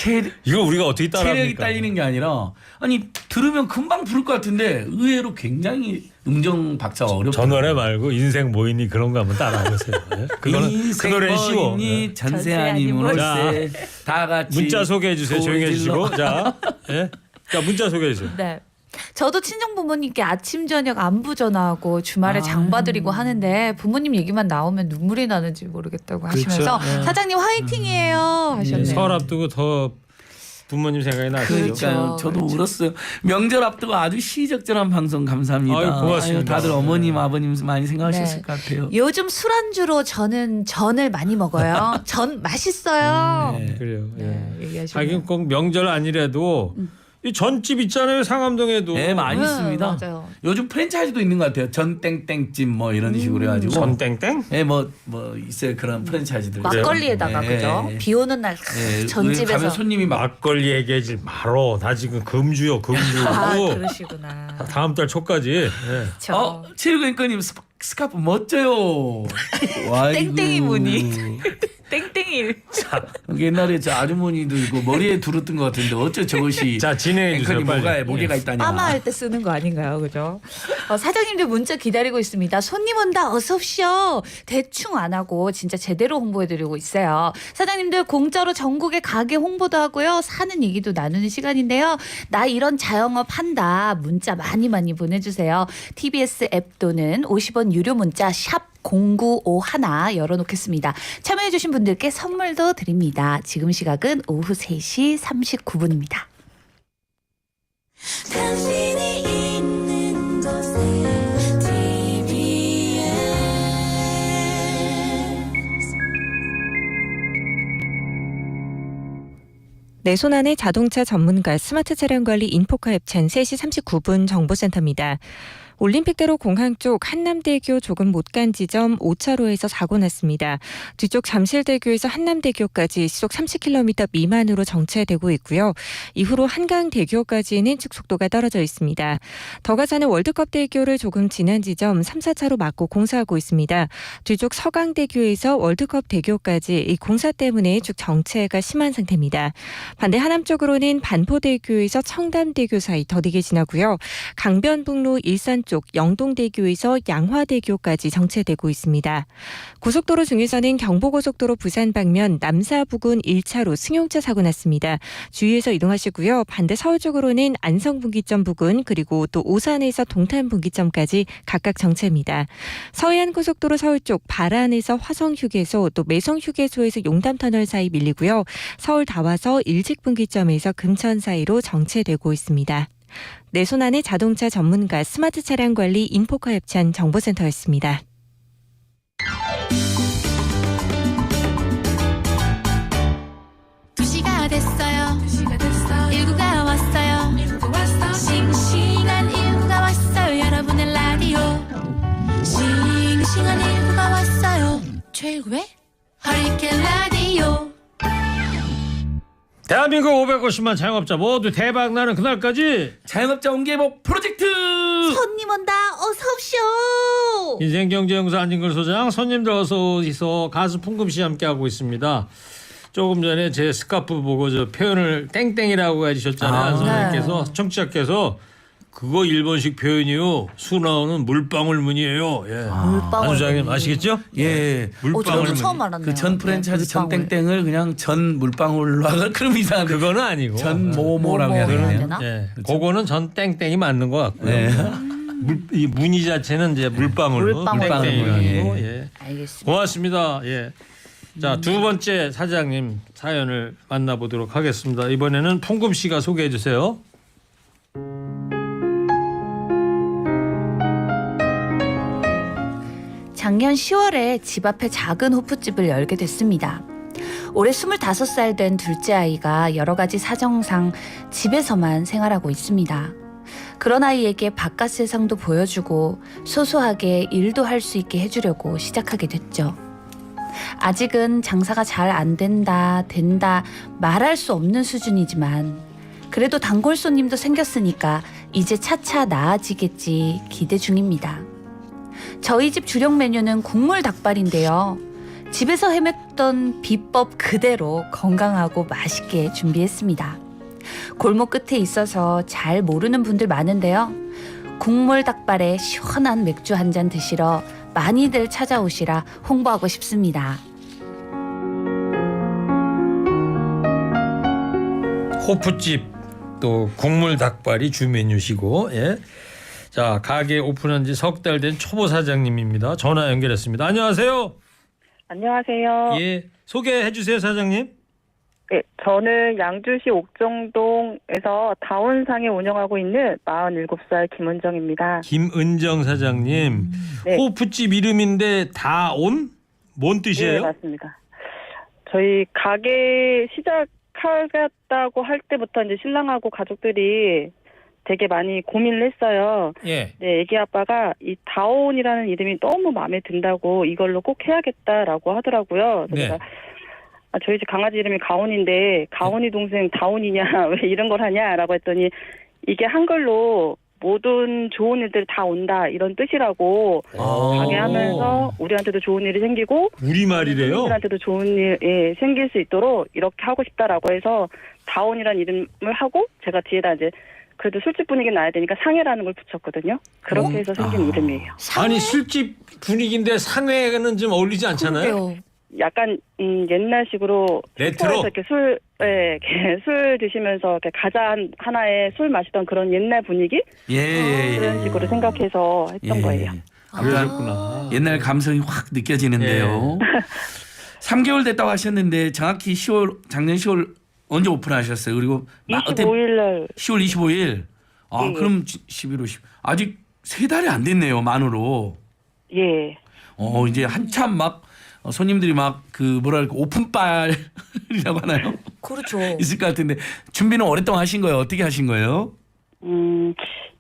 이거 우리가 어떻게 따라합니까? 체력이 딸리는 게 아니라 아니 들으면 금방 부를 것 같은데 의외로 굉장히 음정 박자가 어렵다. 저 노래 말고 인생 뭐이니 그런 거 한번 따라해보세요. 네? 그거는 그 노래는 쉬워. 니 전세 전세 아니면 아니면 월세 다 같이 문자 소개해 주세요. 조용히 해주시고 자, 예? 자 문자 소개해 주세요. 네. 저도 친정 부모님께 아침 저녁 안부 전화하고 주말에 장 봐드리고 하는데 부모님 얘기만 나오면 눈물이 나는지 모르겠다고 하시면서 네. 사장님 화이팅이에요 하셨네요. 설 앞두고 더 부모님 생각이 나시죠. 그러니까요. 저도 그렇죠. 울었어요. 명절 앞두고 아주 시적절한 방송 감사합니다. 아유, 고맙습니다. 아유, 다들 어머님 아버님 많이 생각하셨을 네. 것 같아요. 요즘 술안주로 저는 전을 많이 먹어요. 전 맛있어요. 네. 그래요. 예. 네, 얘기하시네요. 하긴 꼭 명절 아니라도 이 전집 있잖아요. 상암동에도. 네, 많이 네, 있습니다. 맞아요. 요즘 프랜차이즈도 있는 것 같아요. 전땡땡집 뭐 이런 식으로 해가지고. 전땡땡? 네, 뭐 있어요 그런 프랜차이즈들. 막걸리에다가 네, 그죠? 네. 비 오는 날 네, 전집에서 가면 손님이 막 막걸리 얘기하지 말어. 나 지금 금주요, 금주. 아 그러시구나. 다음 달 초까지. 예. 저 체육앵커님 스카프 멋져요. 와, 땡땡이 무늬. 땡땡이. 옛날에 저 아주머니도 이거 머리에 두르던 것 같은데 어째 저것이 자, 진행해 주세요, 앵커님 빨리. 목에가 있다냐. 파마할 때 쓰는 거 아닌가요, 그죠? 사장님들 문자 기다리고 있습니다. 손님 온다, 어서 오십시오. 대충 안 하고 진짜 제대로 홍보해드리고 있어요. 사장님들 공짜로 전국에 가게 홍보도 하고요, 사는 얘기도 나누는 시간인데요. 나 이런 자영업 한다. 문자 많이 보내주세요. TBS 앱 또는 50원 유료 문자 샵 0951 열어놓겠습니다. 참여해주신 분들께 선물도 드립니다. 지금 시각은 오후 3시 39분입니다. 당신이 있는 곳에 TBS 내 손안의 자동차 전문가 스마트 차량 관리 인포카 앱찬 3시 39분 정보센터입니다. 올림픽대로 공항 쪽 한남대교 조금 못 간 지점 5차로에서 사고 났습니다. 뒤쪽 잠실대교에서 한남대교까지 시속 30km 미만으로 정체되고 있고요. 이후로 한강대교까지는 축속도가 떨어져 있습니다. 더 가서는 월드컵대교를 조금 지난 지점 3, 4차로 막고 공사하고 있습니다. 뒤쪽 서강대교에서 월드컵대교까지 이 공사 때문에 쭉 정체가 심한 상태입니다. 반대 하남 쪽으로는 반포대교에서 청담대교 사이 더디게 지나고요. 강변북로 일산 쪽 영동대교에서 양화대교까지 정체되고 있습니다. 고속도로 중에서는 경부고속도로 부산 방면 남사 부근 1차로 승용차 사고 났습니다. 주의해서 이동하시고요. 반대 서울 쪽으로는 안성분기점 부근 그리고 또 오산에서 동탄분기점까지 각각 정체입니다. 서해안고속도로 서울 쪽 발안에서 화성휴게소 또 매성휴게소에서 용담터널 사이 밀리고요. 서울 다와서 일직분기점에서 금천 사이로 정체되고 있습니다. 내 손안의 자동차 전문가 스마트 차량 관리 인포카 협찬 정보센터였습니다. 두시가 됐어요. 19가 왔어요. 싱싱한 19가 왔어요. 여러분의 라디오 싱싱한 19가 왔어요. 최고의 허리케인 라디오. 대한민국 550만 자영업자 모두 대박 나는 그날까지 자영업자 옹개복 프로젝트. 손님 온다 어서 옵쇼. 인생경제연구소 안진걸 소장, 손님들 어서 오이소 가수 풍금씨 함께하고 있습니다. 조금 전에 제 스카프 보고 저 표현을 땡땡이라고 해주셨잖아요. 안 선생님께서 청취자께서 그거 일본식 표현이요. 수 나오는 물방울문이에요. 예. 안 소장님 아시겠죠? 예. 저도 물방울문. 처음 알았네요. 그 전 프랜차이즈 전 땡땡을 그냥 전 물방울로 하고 그럼 이상한데 그거는 아니고 전 모모라고 해야 모모 해야 되나요? 되나? 예. 그거는 전 땡땡이 맞는 것 같고요. 네. 이 무늬 자체는 이제 물방울로 물방울. 땡땡이고 예. 예. 알겠습니다. 고맙습니다. 예. 자, 두 번째 사장님 사연을 만나보도록 하겠습니다. 이번에는 풍금 씨가 소개해 주세요. 작년 10월에 집 앞에 작은 호프집을 열게 됐습니다. 올해 25살 된 둘째 아이가 여러 가지 사정상 집에서만 생활하고 있습니다. 그런 아이에게 바깥 세상도 보여주고 소소하게 일도 할 수 있게 해주려고 시작하게 됐죠. 아직은 장사가 잘 안 된다 말할 수 없는 수준이지만 그래도 단골 손님도 생겼으니까 이제 차차 나아지겠지 기대 중입니다. 저희 집 주력 메뉴는 국물 닭발인데요. 집에서 헤맸던 비법 그대로 건강하고 맛있게 준비했습니다. 골목 끝에 있어서 잘 모르는 분들 많은데요. 국물 닭발에 시원한 맥주 한 잔 드시러 많이들 찾아오시라 홍보하고 싶습니다. 호프집 또 국물 닭발이 주 메뉴시고 예. 자, 가게 오픈한 지 석 달 된 초보 사장님입니다. 전화 연결했습니다. 안녕하세요. 안녕하세요. 예. 소개해 주세요, 사장님. 네, 저는 양주시 옥정동에서 다운상에 운영하고 있는 47살 김은정입니다. 김은정 사장님. 네. 호프집 이름인데 다온? 뭔 네, 뜻이에요? 맞습니다. 저희 가게 시작하겠다고 할 때부터 이제 신랑하고 가족들이 되게 많이 고민을 했어요. 예. 네, 애기 아빠가 이 다온이라는 이름이 너무 마음에 든다고 이걸로 꼭 해야겠다라고 하더라고요. 그래서 네. 제가 저희 집 강아지 이름이 가온인데 가온이 동생 다온이냐 왜 이런 걸 하냐라고 했더니 이게 한글로 모든 좋은 일들 다 온다 이런 뜻이라고 가게 하면서 우리한테도 좋은 일이 생기고 우리말이래요? 손님들한테도 좋은 일 생길 수 있도록 이렇게 하고 싶다라고 해서 다온이라는 이름을 하고 제가 뒤에다 이제 그래도 술집 분위기 나야 되니까 상해라는 걸 붙였거든요. 그렇게 해서 생긴 이름이에요. 아니 술집 분위기인데 상회는 좀 어울리지 않잖아요? 그러게요. 약간 옛날식으로 레트로? 이렇게 술 드시면서 이렇게 과자 하나에 술 마시던 그런 옛날 분위기 예. 그런 식으로 생각해서 했던 거예요. 그러셨구나. 옛날 감성이 확 느껴지는데요. 3개월 됐다고 하셨는데 정확히 작년 10월 언제 오픈하셨어요? 그리고 25일 날 10월 25일. 아, 예. 그럼 11월 10. 아직 3달이 안 됐네요, 만으로. 예. 이제 한참 막 손님들이 막 그 뭐랄까 오픈빨이라고 하나요? 그렇죠. 있을 것 같은데 준비는 오랫동안 하신 거예요? 어떻게 하신 거예요?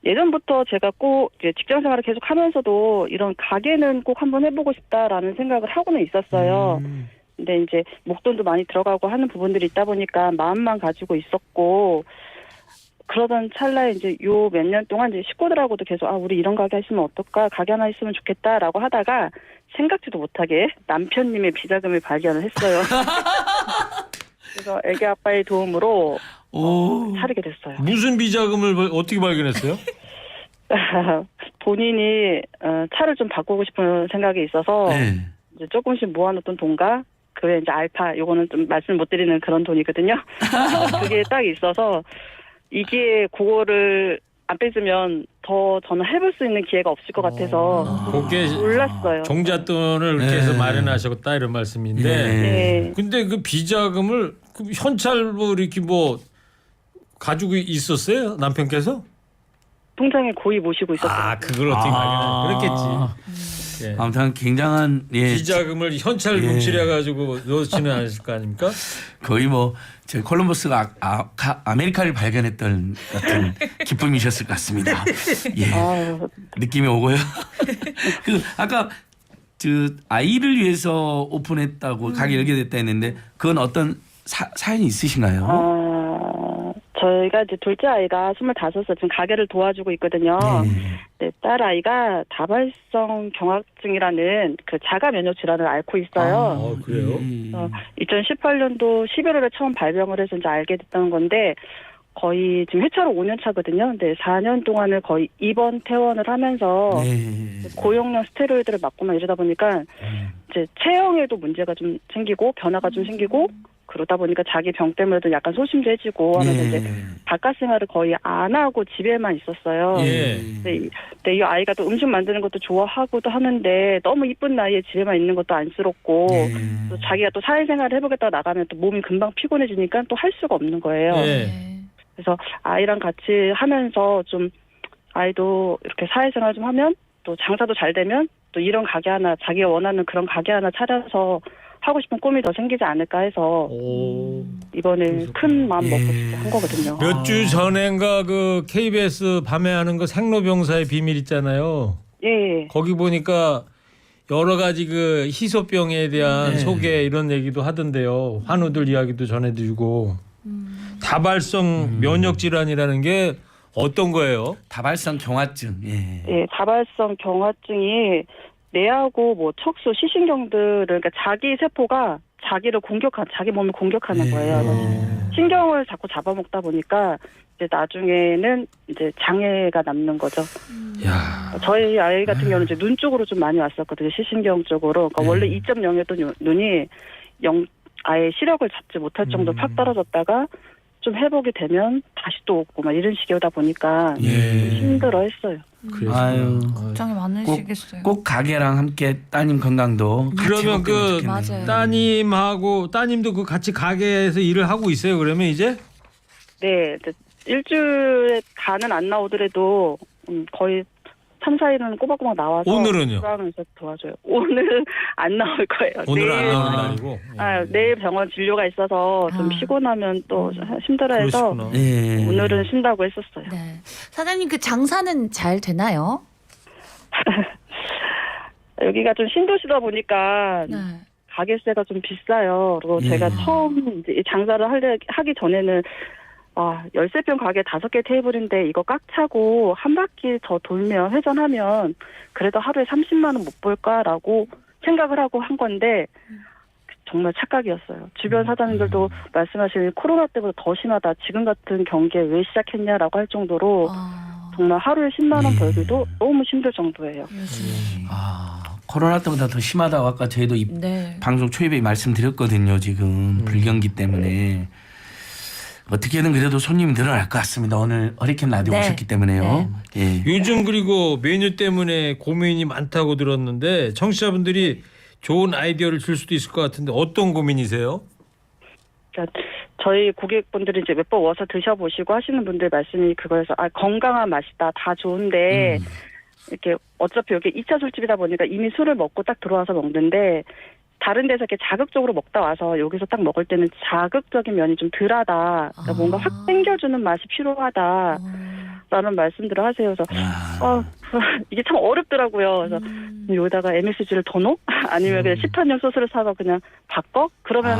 예전부터 제가 꼭 이제 직장 생활을 계속 하면서도 이런 가게는 꼭 한번 해보고 싶다라는 생각을 하고는 있었어요. 근데 이제 목돈도 많이 들어가고 하는 부분들이 있다 보니까 마음만 가지고 있었고, 그러던 찰나에 이제 요 몇 년 동안 이제 식구들하고도 계속 우리 이런 가게 있으면 어떨까, 가게 하나 있으면 좋겠다라고 하다가 생각지도 못하게 남편님의 비자금을 발견을 했어요. 그래서 애기 아빠의 도움으로 차리게 됐어요. 무슨 비자금을 어떻게 발견했어요? 본인이 차를 좀 바꾸고 싶은 생각이 있어서 네. 이제 조금씩 모아놓던 돈과 그게 이제 알파, 요거는 좀 말씀 못 드리는 그런 돈이거든요. 그게 딱 있어서 이게 그거를 안 뺏으면 더 저는 해볼 수 있는 기회가 없을 것 같아서 그게 몰랐어요. 종잣돈을 그렇게 해서 마련하셨다 이런 말씀인데. 네. 근데 그 비자금을 현찰로 이렇게 뭐 가지고 있었어요? 남편께서? 통장에 고이 모시고 있었어요. 그걸 어떻게 발견해? 그렇겠지. 예. 아무튼 굉장한 비자금을 현찰 뭉치려 가지고 넣지는 않으실 거 아닙니까? 거의 뭐 제 콜럼버스가 아메리카를 발견했던 같은 기쁨이셨을 것 같습니다. 예. 느낌이 오고요. 그 아까 아이를 위해서 오픈했다고 가게 열게 됐다 했는데 그건 어떤 사연이 있으신가요? 저희가 이제 둘째 아이가 25살 지금 가게를 도와주고 있거든요. 네, 딸 아이가 다발성 경화증이라는 그 자가 면역 질환을 앓고 있어요. 그래요? 2018년도 11월에 처음 발병을 해서 이제 알게 됐던 건데 거의 지금 회차로 5년 차거든요. 근데 4년 동안을 거의 입원 퇴원을 하면서 고용량 스테로이드를 맞고만 이러다 보니까 이제 체형에도 문제가 좀 생기고 변화가 좀 생기고 그러다 보니까 자기 병 때문에도 약간 소심해지고 하면서 이제 바깥 생활을 거의 안 하고 집에만 있었어요. 근데 이 아이가 또 음식 만드는 것도 좋아하고도 하는데 너무 이쁜 나이에 집에만 있는 것도 안쓰럽고 또 자기가 또 사회생활을 해보겠다고 나가면 또 몸이 금방 피곤해지니까 또 할 수가 없는 거예요. 그래서 아이랑 같이 하면서 좀 아이도 이렇게 사회생활 좀 하면 또 장사도 잘 되면 또 이런 가게 하나 자기가 원하는 그런 가게 하나 차려서 하고 싶은 꿈이 더 생기지 않을까 해서 이번에 큰 마음 먹고 한 거거든요. 몇 주 전엔가 그 KBS 밤에 하는 거 생로병사의 비밀 있잖아요. 예. 거기 보니까 여러 가지 그 희소병에 대한 소개 이런 얘기도 하던데요. 환우들 이야기도 전해드리고 다발성 면역 질환이라는 게 어떤 거예요? 다발성 경화증. 예, 다발성 경화증이 뇌하고 뭐 척수, 시신경들을 그러니까 자기 세포가 자기 몸을 공격하는 거예요. 신경을 자꾸 잡아먹다 보니까 이제 나중에는 이제 장애가 남는 거죠. 저희 아이 같은 경우는 이제 눈 쪽으로 좀 많이 왔었거든요. 시신경 쪽으로. 그러니까 원래 2.0이었던 눈이 아예 시력을 잡지 못할 정도로 팍 떨어졌다가 좀 회복이 되면 다시 또 오고 막 이런 식이다 보니까 힘들어했어요. 아유, 걱정이 많으시겠어요. 꼭 가게랑 함께 따님 건강도 같이 그러면 그 맞아요. 따님도 그 같이 가게에서 일을 하고 있어요. 그러면 이제? 네, 일주일에 다는 안 나오더라도 거의 3, 4일은 꼬박꼬박 나와서 오늘은요? 하면서 도와줘요. 오늘은 안 나올 거예요. 오늘은 안 내일, 나오는 날이고. 내일 병원 진료가 있어서 좀 피곤하면 또 힘들어해서 그러시구나. 오늘은 쉰다고 했었어요. 네. 사장님 그 장사는 잘 되나요? 여기가 좀 신도시다 보니까 네. 가게세가 좀 비싸요. 그리고 제가 처음 이제 이 장사를 하기 전에는 열쇠병 가게 5개 테이블인데 이거 꽉 차고 한 바퀴 더 돌면 회전하면 그래도 하루에 30만 원 못 벌까라고 생각을 하고 한 건데 정말 착각이었어요. 주변 사장님들도 말씀하시는 코로나 때보다 더 심하다. 지금 같은 경기에 왜 시작했냐라고 할 정도로 정말 하루에 10만 원 벌기도 너무 힘들 정도예요. 코로나 때보다 더 심하다고 아까 저희도 방송 초입에 말씀드렸거든요. 지금 불경기 때문에. 어떻게든 그래도 손님이 늘어날 것 같습니다. 오늘 허리케인 라디오 오셨기 때문에요. 요즘 그리고 메뉴 때문에 고민이 많다고 들었는데 청취자분들이 좋은 아이디어를 줄 수도 있을 것 같은데 어떤 고민이세요? 그러니까 저희 고객분들이 이제 몇 번 와서 드셔보시고 하시는 분들 말씀이 그거여서 건강한 맛이다. 다 좋은데 이렇게 어차피 여기 2차 술집이다 보니까 이미 술을 먹고 딱 들어와서 먹는데 다른 데서 이렇게 자극적으로 먹다 와서 여기서 딱 먹을 때는 자극적인 면이 좀 덜하다. 그러니까 뭔가 확 땡겨주는 맛이 필요하다라는 말씀들을 하세요. 그래서 이게 참 어렵더라고요. 그래서 여기다가 MSG를 더 넣어? 아니면 그냥 시판용 소스를 사서 그냥 바꿔? 그러면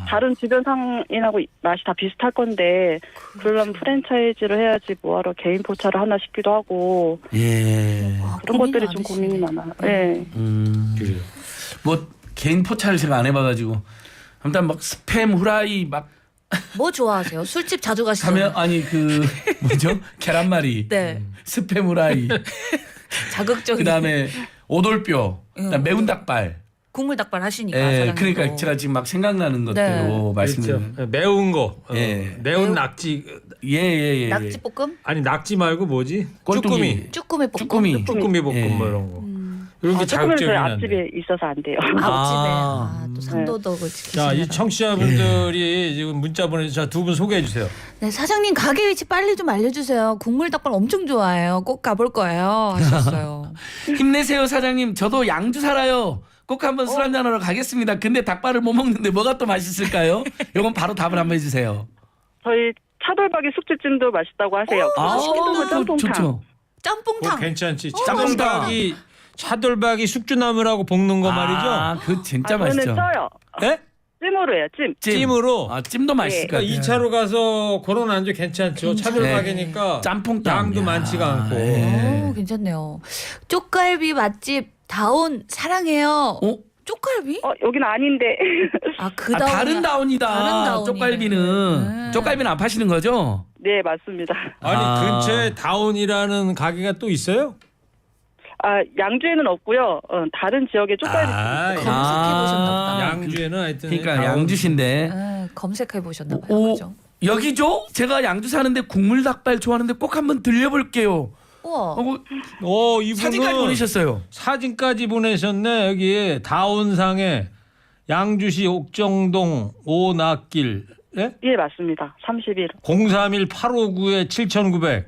다른 주변 상인하고 맛이 다 비슷할 건데 그러려면 프랜차이즈를 해야지 뭐하러 개인 포차를 하나 싶기도 하고 예. 그런 것들이 좀 고민이 많아요. 네. 그래요. 뭐 개인 포차를 제가 안 해봐가지고 아무튼 막 스팸 후라이 막 뭐 좋아하세요? 술집 자주 하면 가시잖아요. 아니 그 뭐죠 계란말이, 네. 스팸 후라이, 자극적인. 그다음에 오돌뼈, 그다음 매운 닭발. 국물 닭발 하시니까. 예, 사장님도. 그러니까 제가 지금 막 생각나는 것대로 말씀드리는. 그렇죠. 매운 거. 예. 매운 낙지. 예. 낙지 볶음? 아니 낙지 말고 뭐지? 꼴뚜기. 쭈꾸미 볶음. 쭈꾸미. 볶음 예. 뭐 이런 거. 이런 게 조금은 저희 자극적이긴 한데. 앞집에 있어서 안 돼요. 앞집에 또 상도덕을 지키시는. 자, 이 청취자분들이 지금 문자 보내주셔서 두 분 소개해 주세요. 네, 사장님 가게 위치 빨리 좀 알려주세요. 국물 닭발 엄청 좋아해요. 꼭 가볼 거예요. 하셨어요. 힘내세요 사장님. 저도 양주 살아요. 꼭 한번 술 한잔 하러 가겠습니다. 근데 닭발을 못 먹는데 뭐가 또 맛있을까요? 이건 바로 답을 한번 해주세요. 저희 차돌박이 숙주찜도 맛있다고 하세요. 그것도 짬뽕탕. 좋죠. 짬뽕탕. 괜찮지. 짬뽕탕. 차돌박이 숙주나물하고 볶는 거 말이죠. 아, 그 진짜 저는 맛있죠. 쪄요. 예? 찜으로 해요. 찜. 찜으로. 아, 찜도 맛있을 것 같아요. 2차로 가서 그런 안주 괜찮죠. 차돌박이니까 짬뽕탕. 양도 많지가 않고. 예. 오, 괜찮네요. 쪽갈비 맛집 다온 사랑해요. 어? 쪽갈비? 여기는 아닌데. 그 아, 다운. 다른 다운이다. 다른 다운이네. 쪽갈비는. 쪽갈비는 안 파시는 거죠? 네, 맞습니다. 아니 근처에 다운이라는 가게가 또 있어요? 양주에는 없고요. 다른 지역에 쪽갈비. 검색해보셨나 보다. 양주에는 하여튼 그러니까 다운. 양주신데. 검색해보셨나 봐요. 오, 그죠? 여기죠? 제가 양주 사는데 국물 닭발 좋아하는데 꼭 한번 들려볼게요. 우와. 이분은 사진까지 보내셨어요. 사진까지 보내셨네. 여기 다운상에 양주시 옥정동 오낙길 예, 맞습니다. 31. 031-859-7900.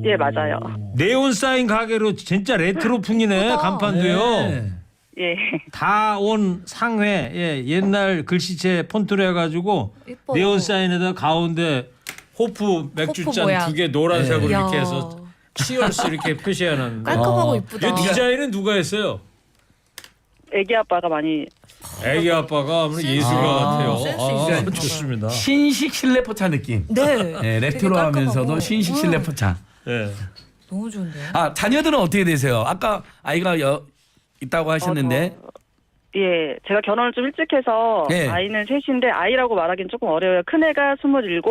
예, 맞아요. 네온 사인 가게로 진짜 레트로풍이네. 예쁘다. 간판도요. 네. 예. 다온 상회. 예, 옛날 글씨체 폰트로 해가지고 예뻐. 네온 사인에다 가운데 호프 맥주잔 모양. 두 개 노란색으로 이야. 이렇게 해서 치얼스 이렇게 표시해놨는데. 깔끔하고 이 이쁘다. 디자인은 누가 했어요? 애기 아빠가 많이. 애기 아빠가 아무래도 예술가 같아요. 센스 있어요. 좋습니다. 신식 실내 포차 느낌. 네. 네, 레트로하면서도 깔끔하고. 신식 실내 포차. 예. 너무 좋은데요? 자녀들은 어떻게 되세요? 아까 아이가 있다고 하셨는데. 예, 제가 결혼을 좀 일찍 해서 네. 아이는 셋인데 아이라고 말하기는 조금 어려워요. 큰애가 27,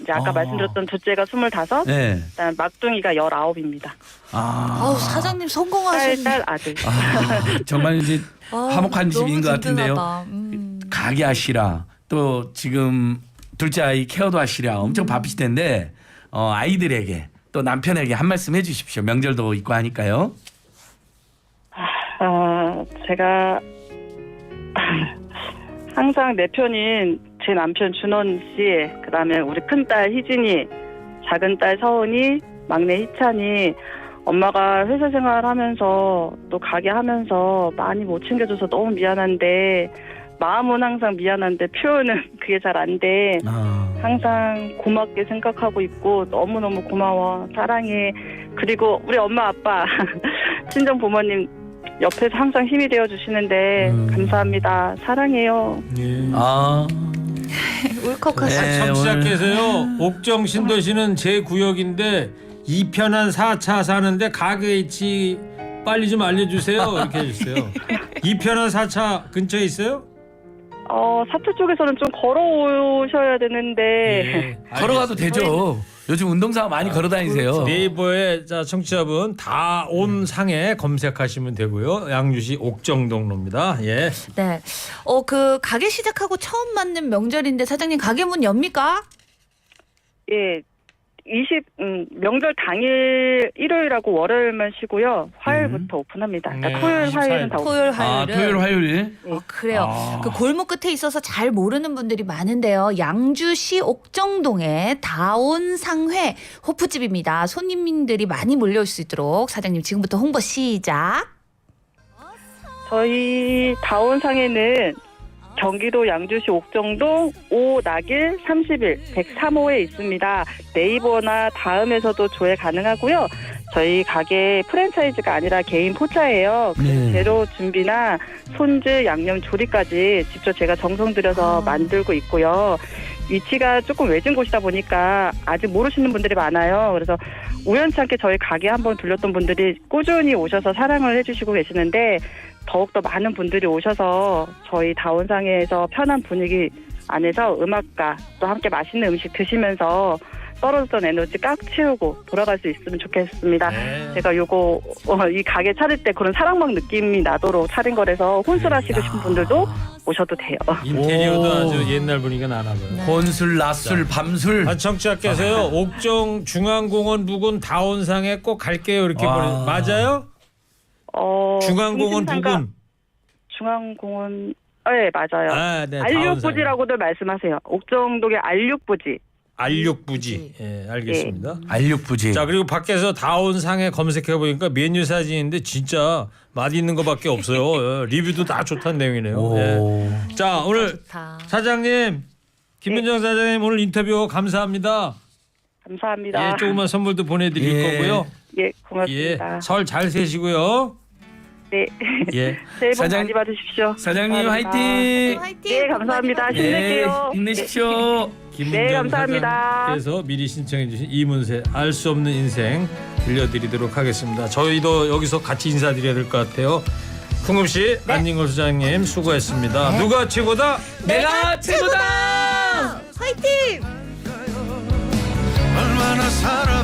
이제 아까 말씀드렸던 둘째가 25, 네. 그다음 막둥이가 19입니다. 아우, 사장님 성공하셨네. 딸, 아들. 정말 이제 화목한 집인 것 같은데요. 든든하다. 가게 하시라 또 지금 둘째 아이 케어도 하시랴 엄청 바쁘실 텐데 아이들에게 또 남편에게 한 말씀 해주십시오. 명절도 있고 하니까요. 제가 항상 내 편인 제 남편 준원 씨, 그다음에 우리 큰딸 희진이, 작은딸 서은이, 막내 희찬이 엄마가 회사 생활하면서 또 가게 하면서 많이 못 챙겨줘서 너무 미안한데 마음은 항상 미안한데 표현은 그게 잘 안 돼. 항상 고맙게 생각하고 있고 너무너무 고마워. 사랑해. 그리고 우리 엄마 아빠 친정 부모님 옆에서 항상 힘이 되어 주시는데 감사합니다. 사랑해요. 울컥하시네. 네, 청취자께서요. 옥정 신도시는 제 구역인데 이편한 4차 사는데 가게 위치 빨리 좀 알려주세요. 이렇게 해주세요. 이편한 4차 근처에 있어요? 사투 쪽에서는 좀 걸어오셔야 되는데 예. 걸어가도 되죠. 요즘 운동장 많이 걸어 다니세요. 네이버에 청취자분 다온상에 검색하시면 되고요. 양주시 옥정동로입니다. 예. 네. 그 가게 시작하고 처음 맞는 명절인데 사장님 가게 문 엽니까? 예. 명절 당일 일요일하고 월요일만 쉬고요. 화요일부터 오픈합니다. 그러니까 토요일, 화요일은 다 오픈. 토요일, 화요일은. 토요일, 화요일. 그래요. 그 골목 끝에 있어서 잘 모르는 분들이 많은데요. 양주시 옥정동의 다온상회 호프집입니다. 손님들이 많이 몰려올 수 있도록 사장님 지금부터 홍보 시작. 저희 다운상에는 경기도 양주시 옥정동 5낙일 31 103호에 있습니다. 네이버나 다음에서도 조회 가능하고요. 저희 가게 프랜차이즈가 아니라 개인 포차예요. 네. 재료 준비나 손질, 양념, 조리까지 직접 제가 정성 들여서 만들고 있고요. 위치가 조금 외진 곳이다 보니까 아직 모르시는 분들이 많아요. 그래서 우연찮게 저희 가게 한번 들렸던 분들이 꾸준히 오셔서 사랑을 해주시고 계시는데 더욱더 많은 분들이 오셔서 저희 다운상에서 편한 분위기 안에서 음악과 또 함께 맛있는 음식 드시면서 떨어졌던 에너지 깍 채우고 돌아갈 수 있으면 좋겠습니다. 네. 제가 요거 이 가게 차릴 때 그런 사랑방 느낌이 나도록 차린 거라서 혼술하시고 싶은 분들도 오셔도 돼요. 인테리어도 오. 아주 옛날 분위기가 나나 봐요. 혼술, 낮술, 밤술. 아, 청취자께서요. 옥정 중앙공원 부근 다운상에 꼭 갈게요 이렇게 와. 보내. 맞아요? 중앙공원 중심상가 부근. 중앙공원 네 맞아요. 아, 네. 알육부지라고들 말씀하세요. 옥정동의 알육부지. 알육부지. 예, 알겠습니다. 알육부지. 자, 그리고 밖에서 다운상에 검색해 보니까 메뉴 사진인데 진짜 맛있는 거밖에 없어요. 예, 리뷰도 다 좋다는 내용이네요. 오. 예. 자, 오늘 좋다. 사장님 김민정 사장님 오늘 인터뷰 감사합니다. 감사합니다. 예, 조그만 선물도 보내드릴 예. 거고요. 예, 예, 고맙습니다. 설 잘 세시고요. 네. 예. 새해 복 사장- 많이 받으십시오. 사장님 감사합니다. 화이팅. 화이팅! 네, 감사합니다. 복 많이 힘내세요. 힘내십시오. 김민정 네, 감사합니다. 사장님께서 미리 신청해 주신 이문세 알 수 없는 인생 들려드리도록 하겠습니다. 저희도 여기서 같이 인사드려야 될 것 같아요. 풍금 씨, 안진걸 소장님 수고했습니다. 누가 최고다? 내가 최고다. 화이팅! 얼마나 사랑